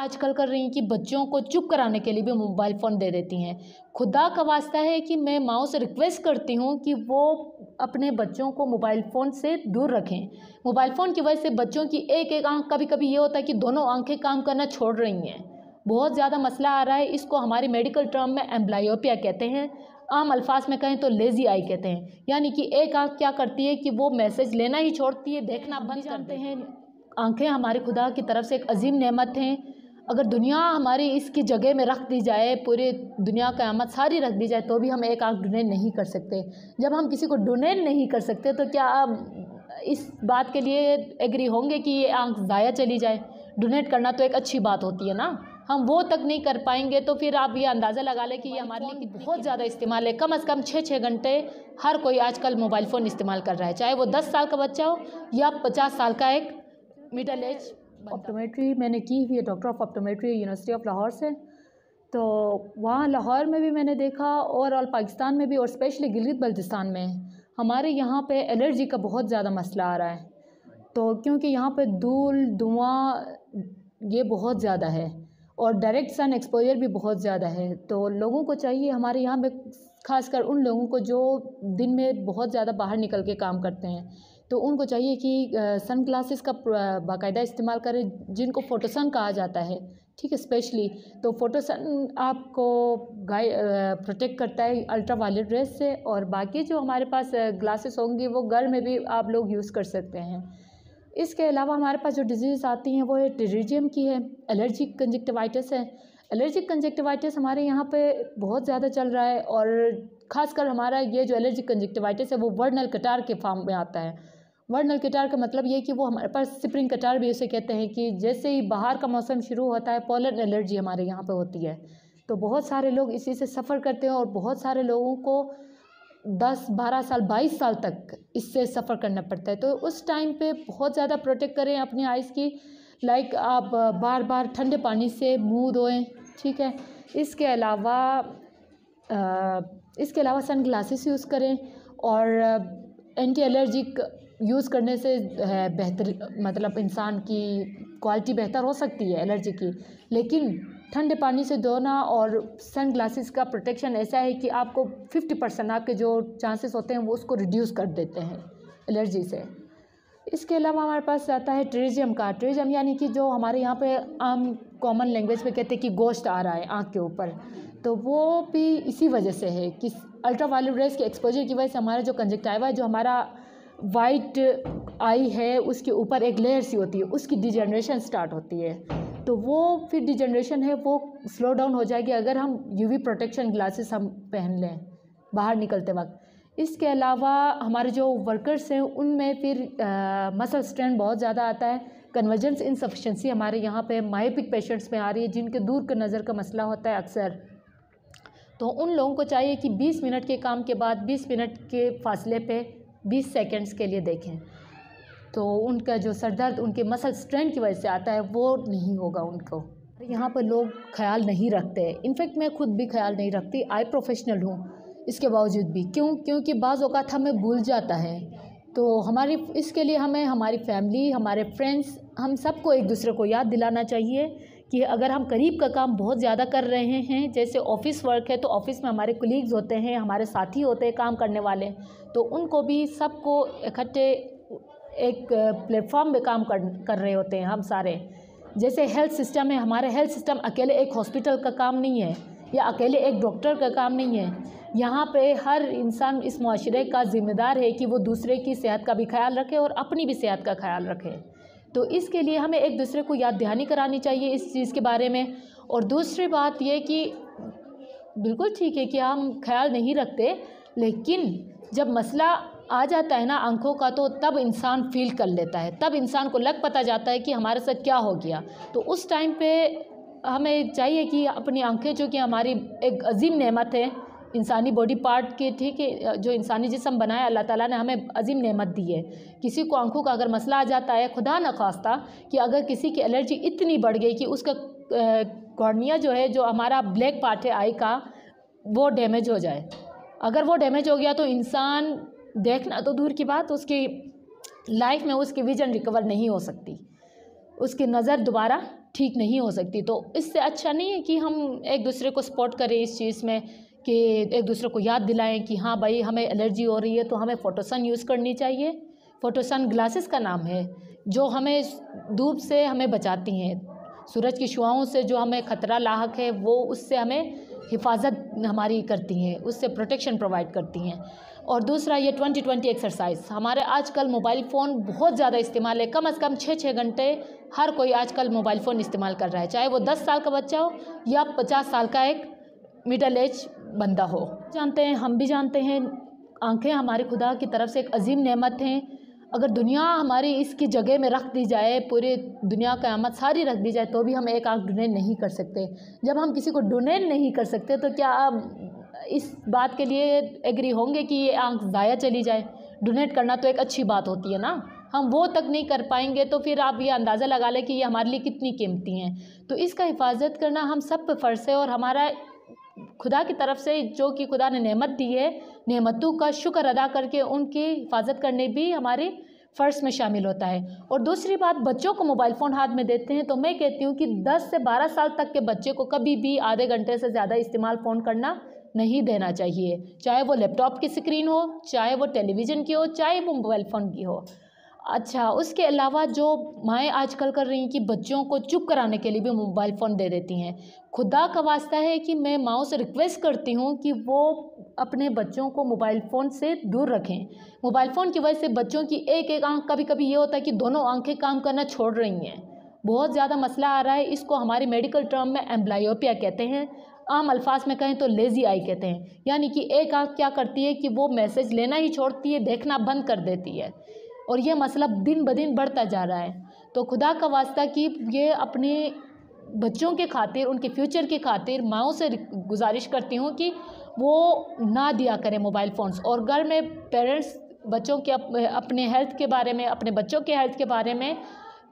आजकल कर रही हैं कि बच्चों को चुप कराने के लिए भी मोबाइल फ़ोन दे देती हैं। खुदा का वास्ता है कि मैं माँओं से रिक्वेस्ट करती हूँ कि वो अपने बच्चों को मोबाइल फ़ोन से दूर रखें। मोबाइल फ़ोन की वजह से बच्चों की एक एक आँख, कभी कभी ये होता है कि दोनों आँखें काम करना छोड़ रही हैं। बहुत ज़्यादा मसला आ रहा है। इसको हमारे मेडिकल टर्म में एम्ब्लायोपिया कहते हैं, आम अल्फाज में कहें तो लेज़ी आई कहते हैं। यानी कि एक आँख क्या करती है कि वो मैसेज लेना ही छोड़ती है, देखना बंद कर देते हैं। आँखें हमारे खुदा की तरफ से एक अजीम नेमत हैं। अगर दुनिया हमारी इसकी जगह में रख दी जाए, पूरी दुनिया क़यामत सारी रख दी जाए, तो भी हम एक आँख डोनेट नहीं कर सकते। जब हम किसी को डोनेट नहीं कर सकते तो क्या आप इस बात के लिए एग्री होंगे कि ये आँख ज़ाया चली जाए? डोनेट करना तो एक अच्छी बात होती है ना। हम वो तक नहीं कर पाएंगे तो फिर आप ये अंदाज़ा लगा लें कि ये हमारे लिए बहुत ज़्यादा इस्तेमाल है। कम से कम 6-6 घंटे हर कोई आजकल मोबाइल फ़ोन इस्तेमाल कर रहा है, चाहे वो 10 साल का बच्चा हो या 50 साल का एक मिडल एज। ऑप्टोमेट्री मैंने की हुई है, doctor of optometry university of Lahore से। तो वहाँ लाहौर में भी मैंने देखा, ओवरऑल पाकिस्तान में भी, और स्पेशली गिलगित बल्तिस्तान में हमारे यहाँ पे एलर्जी का बहुत ज़्यादा मसला आ रहा है। तो क्योंकि यहाँ पे धूल, धुआं ये बहुत ज़्यादा है और डायरेक्ट सन एक्सपोजर भी बहुत ज़्यादा है। तो लोगों को चाहिए, हमारे यहाँ पे ख़ासकर उन लोगों को जो दिन में बहुत ज़्यादा बाहर निकल के काम करते हैं, तो उनको चाहिए कि सन ग्लासेस का बाकायदा इस्तेमाल करें, जिनको फोटोसन कहा जाता है, ठीक है, स्पेशली। तो फोटोसन आपको प्रोटेक्ट करता है अल्ट्रा वायलेट रेस से। और बाकी जो हमारे पास ग्लासेस होंगी वो घर में भी आप लोग यूज़ कर सकते हैं। इसके अलावा हमारे पास जो डिजीज़ आती हैं वो है टेरिजियम की है, एलर्जिक कंजक्टिवाइटिस है। एलर्जिक कंजक्टिवाइटिस हमारे यहाँ पे बहुत ज़्यादा चल रहा है और ख़ासकर हमारा ये जो एलर्जिक कंजक्टिवाइटिस है वो वर्नल कटार के फॉर्म में आता है। वर्नल कटार का मतलब ये है कि वो हमारे पास स्प्रिंग कटार भी उसे कहते हैं, कि जैसे ही बाहर का मौसम शुरू होता है पोलन एलर्जी हमारे यहाँ पे होती है। तो बहुत सारे लोग इसी से सफ़र करते हैं और बहुत सारे लोगों को 10-12 साल 22 साल तक इससे सफ़र करना पड़ता है। तो उस टाइम पे बहुत ज़्यादा प्रोटेक्ट करें अपनी आइज़ की। लाइक आप बार बार ठंडे पानी से मुंह धोएं, ठीक है। इसके अलावा सन ग्लासेस यूज़ करें और एंटी एलर्जिक यूज़ करने से बेहतर, मतलब इंसान की क्वालिटी बेहतर हो सकती है एलर्जी की। लेकिन ठंडे पानी से धोना और सन ग्लासेस का प्रोटेक्शन ऐसा है कि आपको 50% आपके जो चांसेस होते हैं वो उसको रिड्यूस कर देते हैं एलर्जी से। इसके अलावा हमारे पास आता है टेरिजियम का। टेरिजियम यानी कि जो हमारे यहाँ पे आम कॉमन लैंग्वेज में कहते हैं कि गोश्त आ रहा है आँख के ऊपर, तो वो भी इसी वजह से है कि अल्ट्रा वायलेट रेज के एक्सपोजर की वजह से हमारा जो कंजक्टिवा है, जो हमारा वाइट आई है, उसके ऊपर एक लेयर सी होती है, उसकी डिजनरेशन स्टार्ट होती है। तो वो फिर डिजनरेशन है वो स्लो डाउन हो जाएगी अगर हम यूवी प्रोटेक्शन ग्लासेस हम पहन लें बाहर निकलते वक्त। इसके अलावा हमारे जो वर्कर्स हैं उनमें फिर मसल स्ट्रेन बहुत ज़्यादा आता है। कन्वर्जेंस इनसफिशेंसी हमारे यहाँ पे मायोपिक पेशेंट्स में आ रही है, जिनके दूर के नज़र का मसला होता है अक्सर। तो उन लोगों को चाहिए कि 20 मिनट के काम के बाद 20 मिनट के फासले पे 20 सेकंड्स के लिए देखें, तो उनका जो सर दर्द उनके मसल स्ट्रेन की वजह से आता है वो नहीं होगा उनको। यहाँ पर लोग ख्याल नहीं रखते, इनफैक्ट मैं खुद भी ख्याल नहीं रखती, आई प्रोफेशनल हूँ इसके बावजूद भी। क्योंकि बाज़ औक़ात हमें भूल जाता है। तो इसके लिए हमें हमारी फैमिली, हमारे फ्रेंड्स, हम सबको एक दूसरे को याद दिलाना चाहिए कि अगर हम करीब का काम बहुत ज़्यादा कर रहे हैं, जैसे ऑफ़िस वर्क है तो ऑफ़िस में हमारे कोलीग्स होते हैं, हमारे साथी होते हैं काम करने वाले, तो उनको भी सबको इकट्ठे एक प्लेटफॉर्म पे काम कर रहे होते हैं हम सारे। जैसे हेल्थ सिस्टम है, हमारा हेल्थ सिस्टम अकेले एक हॉस्पिटल का काम नहीं है या अकेले एक डॉक्टर का काम नहीं है। यहाँ पे हर इंसान इस माशरे का ज़िम्मेदार है कि वो दूसरे की सेहत का भी ख्याल रखे और अपनी भी सेहत का ख्याल रखे। तो इसके लिए हमें एक दूसरे को याद दहानी करानी चाहिए इस चीज़ के बारे में। और दूसरी बात ये कि बिल्कुल ठीक है कि हम ख्याल नहीं रखते, लेकिन जब मसला आ जाता है ना आँखों का, तो तब इंसान फील कर लेता है, तब इंसान को लग पता जाता है कि हमारे साथ क्या हो गया। तो उस टाइम पे हमें चाहिए कि अपनी आँखें, जो कि हमारी एक अजीम नेमत है इंसानी बॉडी पार्ट की, ठीक है, जो इंसानी जिस्म बनाया अल्लाह ताला ने हमें अजीम नेमत दी है। किसी को आँखों का अगर मसला आ जाता है, खुदा न खास्ता कि अगर किसी की एलर्जी इतनी बढ़ गई कि उसका कॉर्निया जो है, जो हमारा ब्लैक पार्ट है आई का, वो डैमेज हो जाए। अगर वो डैमेज हो गया तो इंसान देखना तो दूर की बात, उसकी लाइफ में उसकी विजन रिकवर नहीं हो सकती। उसकी नज़र दोबारा ठीक नहीं हो सकती। तो इससे अच्छा नहीं है कि हम एक दूसरे को सपोर्ट करें इस चीज़ में कि एक दूसरे को याद दिलाएं कि हाँ भाई हमें एलर्जी हो रही है तो हमें फोटोसन यूज़ करनी चाहिए। फोटोसन ग्लासेस का नाम है, जो हमें धूप से हमें बचाती हैं, सूरज की शुआओं से जो हमें ख़तरा लाहक है वो उससे हमें हिफाजत हमारी करती हैं, उससे प्रोटेक्शन प्रोवाइड करती हैं। और दूसरा ये 20-20 एक्सरसाइज, हमारे आजकल मोबाइल फ़ोन बहुत ज़्यादा इस्तेमाल है, कम से कम 6-6 घंटे हर कोई आजकल मोबाइल फ़ोन इस्तेमाल कर रहा है, चाहे वो 10 साल का बच्चा हो या 50 साल का एक मिडल एज बंदा हो। जानते हैं, हम भी जानते हैं, आंखें हमारे खुदा की तरफ से एक अजीम नेमत हैं। अगर दुनिया हमारी इसकी जगह में रख दी जाए, पूरी दुनिया क़यामत सारी रख दी जाए, तो भी हम एक आंख डोनेट नहीं कर सकते। जब हम किसी को डोनेट नहीं कर सकते तो क्या आप इस बात के लिए एग्री होंगे कि ये आंख ज़ाया चली जाए? डोनेट करना तो एक अच्छी बात होती है ना। हम वो तक नहीं कर पाएंगे तो फिर आप ये अंदाज़ा लगा लें कि ये हमारे लिए कितनी कीमती हैं। तो इसका हिफाजत करना हम सब पे फ़र्ज़ है, और हमारा खुदा की तरफ से जो कि खुदा ने नेमत दी है, नेमतों का शुक्र अदा करके उनकी हिफाजत करने भी हमारे फ़र्ज़ में शामिल होता है। और दूसरी बात, बच्चों को मोबाइल फ़ोन हाथ में देते हैं तो मैं कहती हूँ कि 10 से 12 साल तक के बच्चे को कभी भी आधे घंटे से ज़्यादा इस्तेमाल फ़ोन करना नहीं देना चाहिए, चाहे वो लैपटॉप की स्क्रीन हो, चाहे वो टेलीविज़न की हो, चाहे वो मोबाइल फ़ोन की हो। अच्छा, उसके अलावा जो माएँ आजकल कर रही हैं कि बच्चों को चुप कराने के लिए भी मोबाइल फ़ोन दे देती हैं। खुदा का वास्ता है कि मैं माँओं से रिक्वेस्ट करती हूँ कि वो अपने बच्चों को मोबाइल फ़ोन से दूर रखें। मोबाइल फ़ोन की वजह से बच्चों की एक आँख, कभी-कभी ये होता है कि दोनों आँखें काम करना छोड़ रही हैं। बहुत ज़्यादा मसला आ रहा है, इसको हमारे मेडिकल टर्म में एम्ब्लायोपिया कहते हैं, आम अल्फाज में कहें तो लेज़ी आई कहते हैं। यानी कि एक आँख क्या करती है कि वो मैसेज लेना ही छोड़ती है, देखना बंद कर देती है, और ये मसला दिन ब दिन बढ़ता जा रहा है। तो खुदा का वास्ता कि ये अपने बच्चों के खातिर, उनके फ्यूचर के खातिर माँओं से गुजारिश करती हूँ कि वो ना दिया करें मोबाइल फ़ोन्स। और घर में पेरेंट्स बच्चों के अपने हेल्थ के बारे में, अपने बच्चों के हेल्थ के बारे में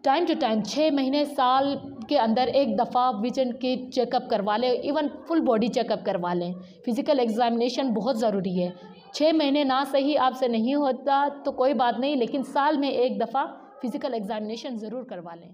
टाइम टू टाइम 6 महीने साल के अंदर एक दफ़ा विजन के चेकअप करवा लें, इवन फुल बॉडी चेकअप करवा लें। फ़िज़िकल एग्ज़ामिनेशन बहुत ज़रूरी है। 6 महीने ना सही आपसे नहीं होता तो कोई बात नहीं, लेकिन साल में एक दफ़ा फ़िज़िकल एग्ज़ामिनेशन ज़रूर करवा लें।